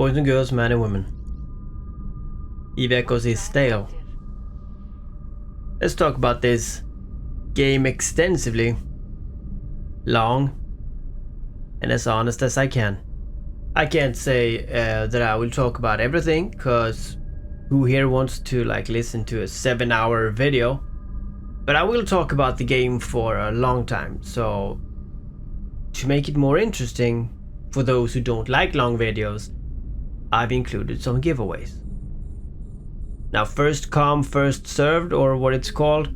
boys and girls, men and women. Eve Echoes is stale. Let's talk about this game extensively, long, and as honest as I can. I can't say that I will talk about everything, cause who here wants to listen to a 7-hour video? But I will talk about the game for a long time, so to make it more interesting for those who don't like long videos, I've included some giveaways. Now, first come, first served, or what it's called.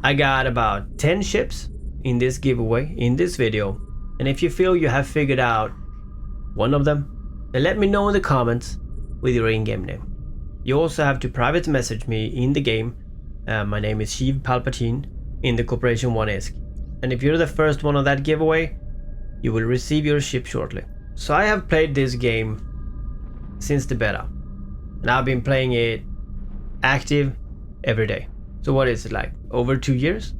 I got about 10 ships in this giveaway, in this video. And if you feel you have figured out one of them, then let me know in the comments with your in-game name. You also have to private message me in the game. My name is Sheev Palpatine in the Corporation 1 ISK. And if you're the first one on that giveaway, you will receive your ship shortly. So I have played this game since the beta. And I've been playing it active every day. So what is it, like over 2 years?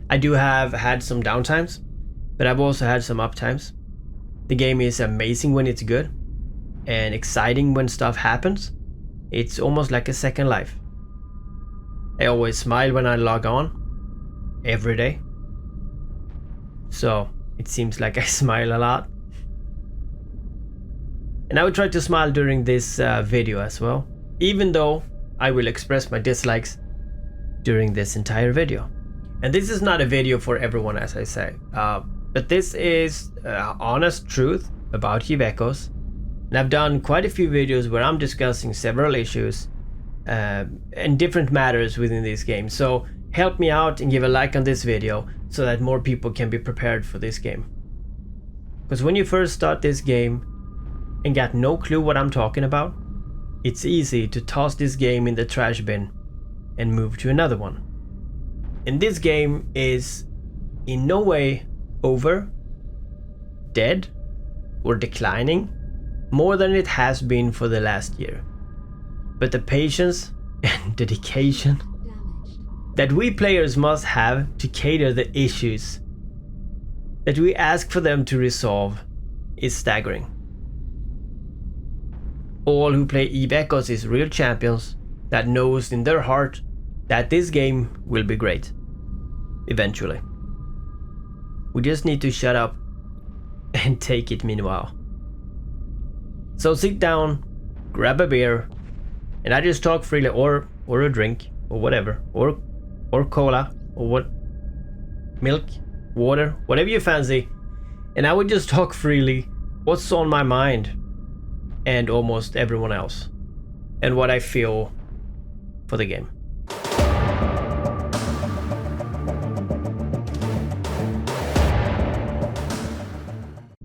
I do have had some downtimes, but I've also had some uptimes. The game is amazing when it's good and exciting when stuff happens. It's almost like a second life. I always smile when I log on, every day. So it seems like I smile a lot. And I will try to smile during this video as well, even though I will express my dislikes during this entire video. And this is not a video for everyone, as I say, but this is honest truth about Eve Echoes. And I've done quite a few videos where I'm discussing several issues and different matters within this game. So help me out and give a like on this video so that more people can be prepared for this game. Because when you first start this game and got no clue what I'm talking about, it's easy to toss this game in the trash bin and move to another one. And this game is in no way over, dead, or declining more than it has been for the last year. But the patience and dedication that we players must have to cater the issues that we ask for them to resolve is staggering. All who play Eve Echoes is real champions that knows in their heart that this game will be great. Eventually. We just need to shut up and take it meanwhile. So sit down, grab a beer, and I just talk freely, or a drink, or whatever, or cola, or what, milk, water, whatever you fancy, and I would just talk freely what's on my mind and almost everyone else, and what I feel for the game.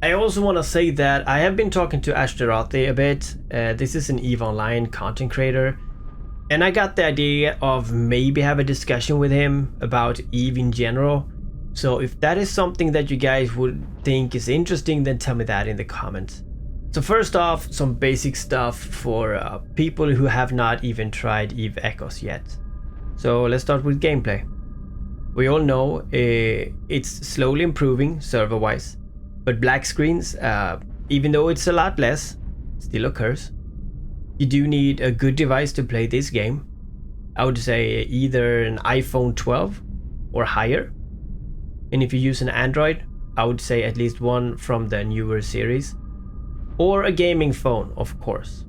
I also want to say that I have been talking to Ashtarati a bit. This is an EVE Online content creator, and I got the idea of maybe have a discussion with him about EVE in general. So if that is something that you guys would think is interesting, then tell me that in the comments. So first off, some basic stuff for people who have not even tried Eve Echoes yet. So let's start with gameplay. We all know it's slowly improving server-wise, but black screens, even though it's a lot less, still occurs. You do need a good device to play this game. I would say either an iPhone 12 or higher. And if you use an Android, I would say at least one from the newer series. Or a gaming phone, of course.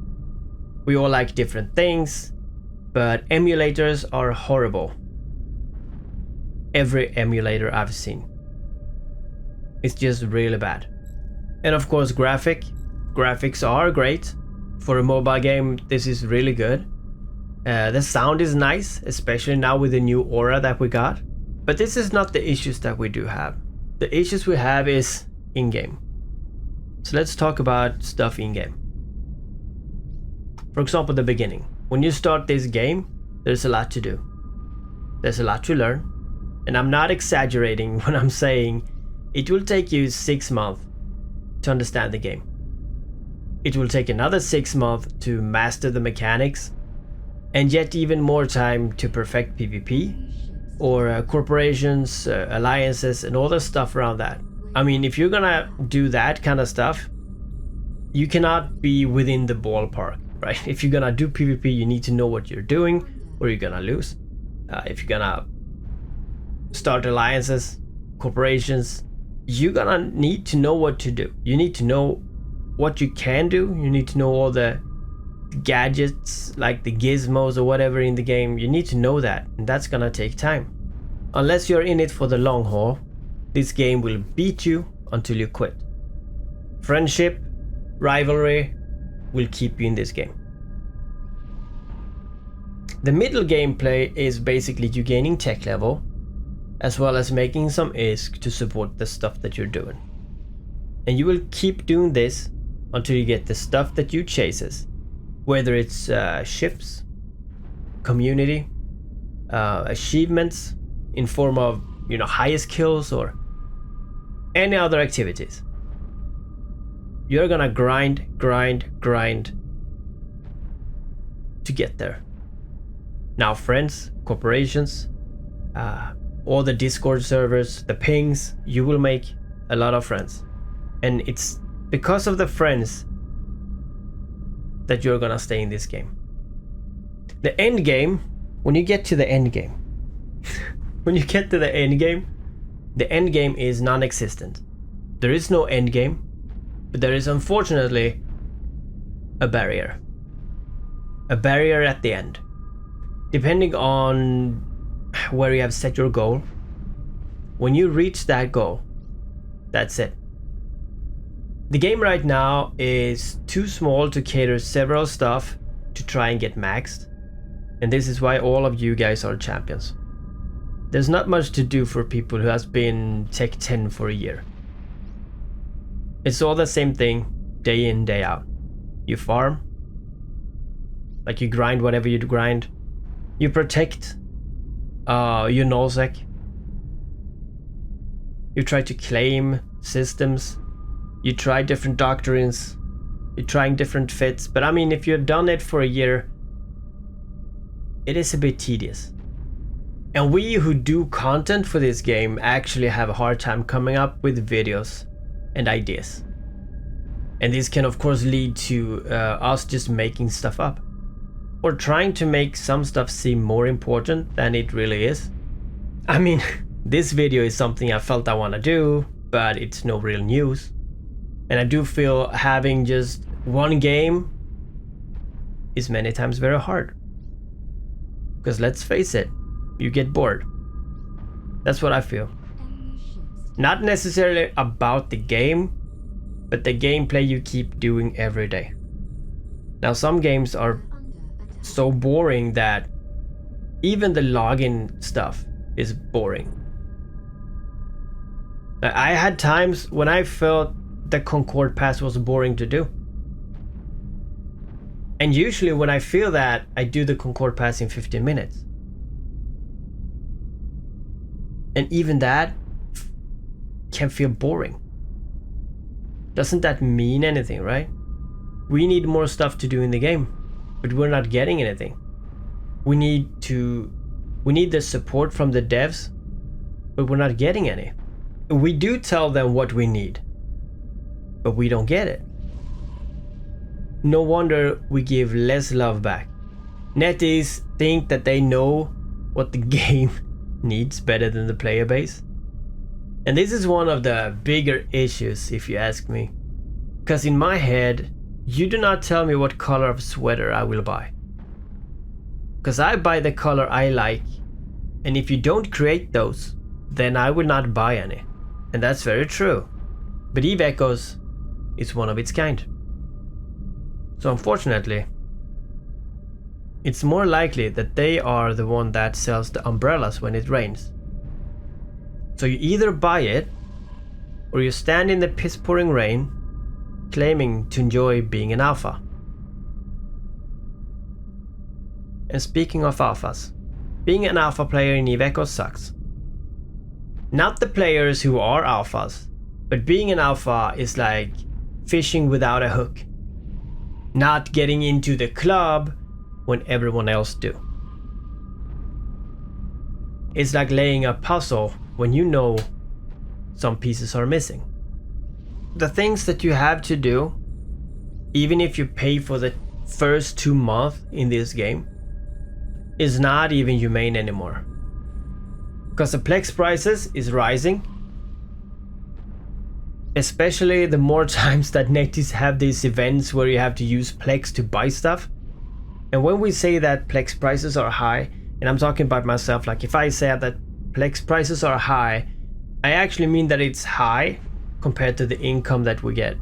We all like different things, but emulators are horrible. Every emulator I've seen. It's just really bad. And of course graphics are great. For a mobile game, this is really good. The sound is nice, especially now with the new aura that we got. But this is not the issues that we do have. The issues we have is in-game. So let's talk about stuff in-game. For example, the beginning. When you start this game, there's a lot to do. There's a lot to learn. And I'm not exaggerating when I'm saying it will take you 6 months to understand the game. It will take another 6 months to master the mechanics, and yet even more time to perfect PvP, or corporations, alliances, and all the stuff around that. I mean, if you're gonna do that kind of stuff, you cannot be within the ballpark, right? If you're gonna do PvP, you need to know what you're doing or you're gonna lose. If you're gonna start alliances, corporations, you're gonna need to know what to do. You need to know what you can do. You need to know all the gadgets, like the gizmos or whatever in the game. You need to know that, and that's gonna take time. Unless you're in it for the long haul, this game will beat you until you quit. Friendship, rivalry will keep you in this game. The middle gameplay is basically you gaining tech level, as well as making some ISK to support the stuff that you're doing. And you will keep doing this until you get the stuff that you chases, whether it's ships, community, achievements in form of, you know, highest kills or any other activities. You're gonna grind to get there. Now friends, corporations, all the Discord servers, the pings, you will make a lot of friends. And it's because of the friends that you're gonna stay in this game. The end game, when you get to the end game, when you get to the end game is non-existent. There is no end game, but there is unfortunately a barrier. A barrier at the end. Depending on where you have set your goal, when you reach that goal, that's it. The game right now is too small to cater several stuff to try and get maxed, and this is why all of you guys are champions. There's not much to do for people who has been Tech 10 for a year. It's all the same thing, day in, day out. You farm, like you grind whatever you grind. You protect, you nullsec. You try to claim systems. You try different doctrines. You're trying different fits. But I mean, if you've done it for a year, it is a bit tedious. And we who do content for this game actually have a hard time coming up with videos and ideas. And this can of course lead to us just making stuff up. Or trying to make some stuff seem more important than it really is. I mean, this video is something I felt I want to do, but it's no real news. And I do feel having just one game is many times very hard. Because let's face it, you get bored. That's what I feel. Not necessarily about the game, but the gameplay you keep doing every day. Now some games are so boring that even the login stuff is boring. I had times when I felt the Concord pass was boring to do. And usually when I feel that, I do the Concord pass in 15 minutes. And even that can feel boring. Doesn't that mean anything, right? We need more stuff to do in the game, but we're not getting anything. We need the support from the devs, but we're not getting any. We do tell them what we need, but we don't get it. No wonder we give less love back. Netties think that they know what the game needs better than the player base. And this is one of the bigger issues, if you ask me. Because in my head, you do not tell me what color of sweater I will buy. Because I buy the color I like, and if you don't create those, then I will not buy any. And that's very true. But Eve Echoes is one of its kind. So unfortunately, it's more likely that they are the one that sells the umbrellas when it rains. So you either buy it, or you stand in the piss pouring rain, claiming to enjoy being an alpha. And speaking of alphas, being an alpha player in Eve Echoes sucks. Not the players who are alphas, but being an alpha is like fishing without a hook. Not getting into the club when everyone else do. It's like laying a puzzle when you know some pieces are missing. The things that you have to do even if you pay for the first 2 months in this game, is not even humane anymore. Because the Plex prices is rising. Especially the more times that Netties have these events where you have to use Plex to buy stuff. And when we say that Plex prices are high, and I'm talking about myself, like if I say that Plex prices are high, I actually mean that it's high compared to the income that we get.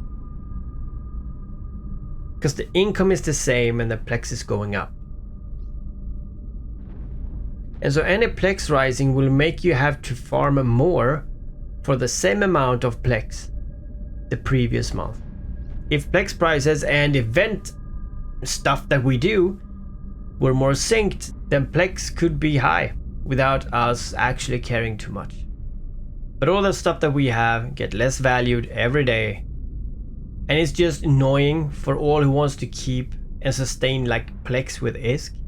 Because the income is the same and the Plex is going up. And so any Plex rising will make you have to farm more for the same amount of Plex the previous month. If Plex prices and event stuff that we do were more synced, then Plex could be high without us actually caring too much. But all the stuff that we have get less valued every day, and it's just annoying for all who wants to keep and sustain like Plex with ISK.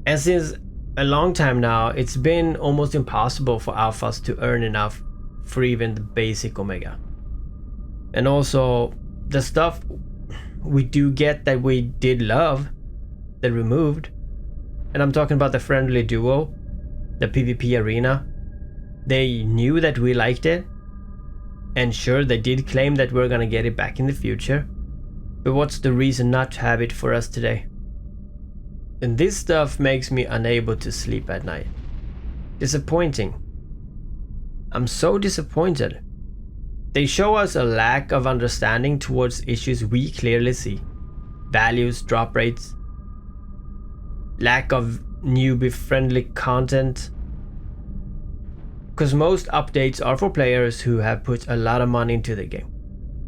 And since a long time now, it's been almost impossible for alphas to earn enough for even the basic Omega. And also, the stuff we do get that we did love, they removed. And I'm talking about the friendly duo, the PvP arena. They knew that we liked it. And sure, they did claim that we're gonna get it back in the future. But what's the reason not to have it for us today? And this stuff makes me unable to sleep at night. Disappointing. I'm so disappointed. They show us a lack of understanding towards issues we clearly see. Values, drop rates, lack of newbie-friendly content. Because most updates are for players who have put a lot of money into the game.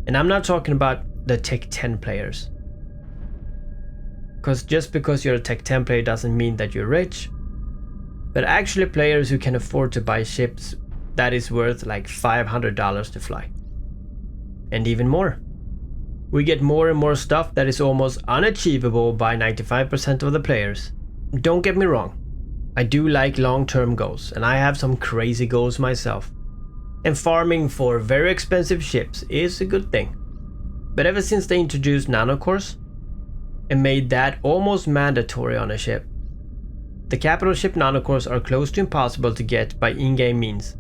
And I'm not talking about the Tech 10 players. Because just because you're a Tech 10 player doesn't mean that you're rich. But actually players who can afford to buy ships that is worth like $500 to fly. And even more. We get more and more stuff that is almost unachievable by 95% of the players. Don't get me wrong. I do like long-term goals, and I have some crazy goals myself. And farming for very expensive ships is a good thing. But ever since they introduced nanocores and made that almost mandatory on a ship, the capital ship nanocores are close to impossible to get by in-game means.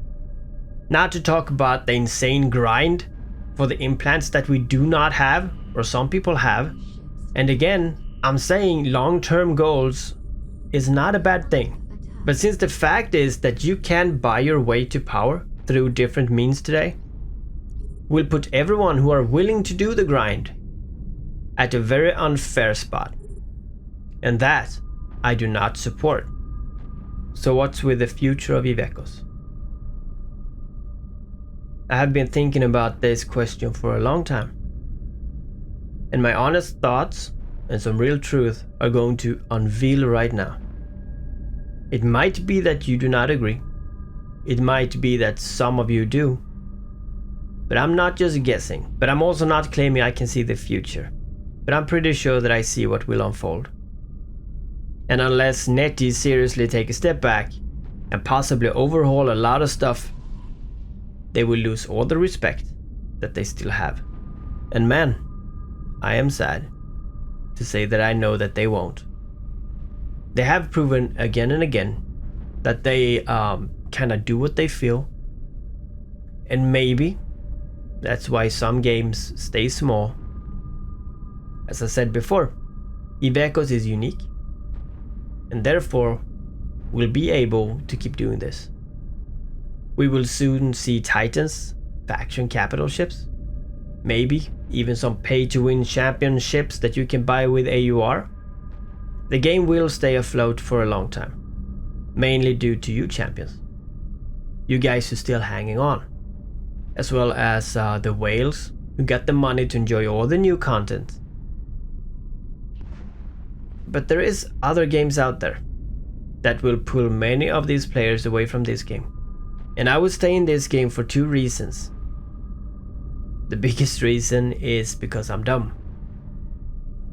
Not to talk about the insane grind for the implants that we do not have, or some people have. And again, I'm saying long-term goals is not a bad thing. But since the fact is that you can buy your way to power through different means today, we'll put everyone who are willing to do the grind at a very unfair spot. And that I do not support. So what's with the future of Ivecos? I have been thinking about this question for a long time. And my honest thoughts and some real truth are going to unveil right now. It might be that you do not agree. It might be that some of you do. But I'm not just guessing, but I'm also not claiming I can see the future. But I'm pretty sure that I see what will unfold. And unless Netties seriously take a step back and possibly overhaul a lot of stuff, they will lose all the respect that they still have. And man, I am sad to say that I know that they won't. They have proven again and again that they kind of do what they feel. And maybe that's why some games stay small. As I said before, Ivecos is unique. And therefore, we'll be able to keep doing this. We will soon see Titans, faction capital ships. Maybe even some pay-to-win championships that you can buy with AUR. The game will stay afloat for a long time, mainly due to you champions. You guys who are still hanging on, as well as the whales who got the money to enjoy all the new content. But there is other games out there that will pull many of these players away from this game. And I would stay in this game for 2 reasons. The biggest reason is because I'm dumb.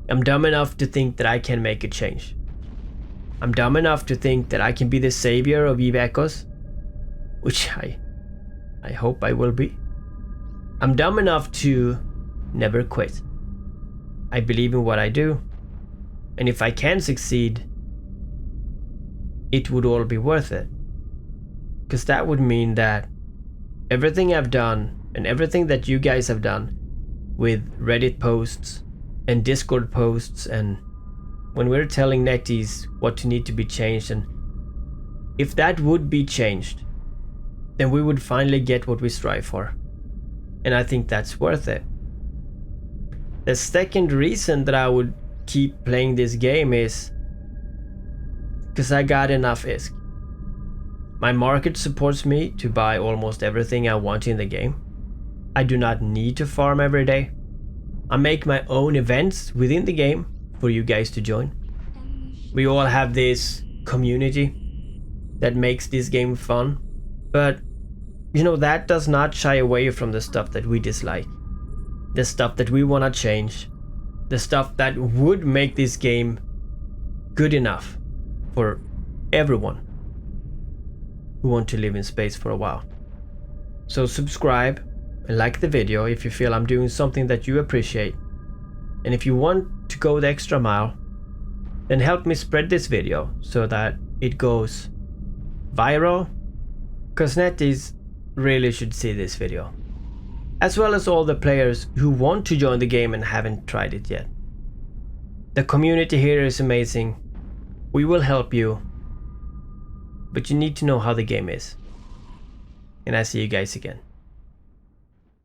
I'm dumb enough to think that I can make a change. I'm dumb enough to think that I can be the savior of Ivecos, which I hope I will be. I'm dumb enough to never quit. I believe in what I do. And if I can succeed, it would all be worth it. Because that would mean that everything I've done and everything that you guys have done with Reddit posts and Discord posts, and when we're telling netties what to need to be changed, and if that would be changed, then we would finally get what we strive for. And I think that's worth it. The second reason that I would keep playing this game is because I got enough ISK. My market supports me to buy almost everything I want in the game. I do not need to farm every day. I make my own events within the game for you guys to join. We all have this community that makes this game fun, but you know, that does not shy away from the stuff that we dislike, the stuff that we want to change, the stuff that would make this game good enough for everyone who want to live in space for a while. So subscribe and like the video if you feel I'm doing something that you appreciate. And if you want to go the extra mile, then help me spread this video so that it goes viral, because netties really should see this video, as well as all the players who want to join the game and haven't tried it yet. The community here is amazing. We will help you, but you need to know how the game is. And I see you guys again.